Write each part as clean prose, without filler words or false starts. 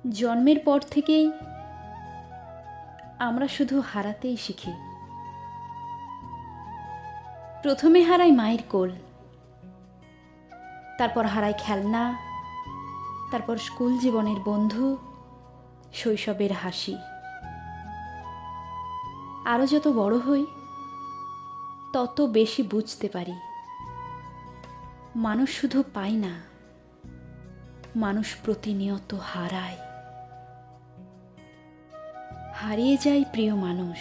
জন্মের পর থেকেই আমরা শুধু হারাতেই শিখি। প্রথমে হারাই মায়ের কোল, তারপর হারাই খেলনা, তারপর স্কুল জীবনের বন্ধু, শৈশবের হাসি। আরও যত বড় হই তত বেশি বুঝতে পারি মানুষ শুধু পায় না, মানুষ প্রতিনিয়ত হারায়। হারিয়ে যায় প্রিয় মানুষ,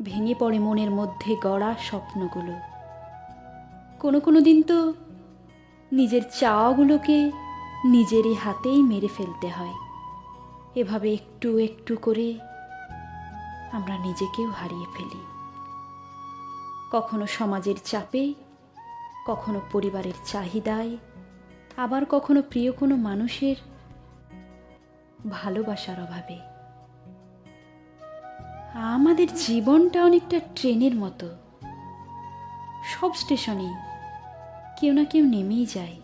ভেঙে পড়ে মনের মধ্যে গড়া স্বপ্নগুলো। কোনো দিন তো নিজের চাওয়াগুলোকে নিজেরই হাতেই মেরে ফেলতে হয়। এভাবে একটু একটু করে আমরা নিজেকেও হারিয়ে ফেলি, কখনো সমাজের চাপে, কখনো পরিবারের চাহিদায়, আবার কখনো প্রিয় কোনো মানুষের ভালোবাসার অভাবে। আমাদের জীবনটা অনেকটা ট্রেনের মতো, সব স্টেশনেই কেউ না কেউ নেমেই যায়,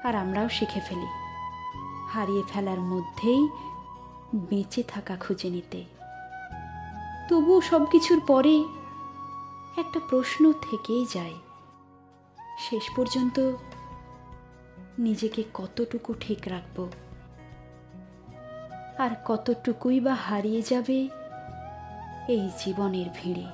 আর আমরাও শিখে ফেলি হারিয়ে ফেলার মধ্যেই বেঁচে থাকা খুঁজে নিতে। তবুও সব কিছুর পরে একটা প্রশ্ন থেকেই যায়, শেষ পর্যন্ত নিজেকে কতটুকু ঠিক রাখবো, আর কতটুকুই বা হারিয়ে যাবে এই জীবনের ভিড়ে।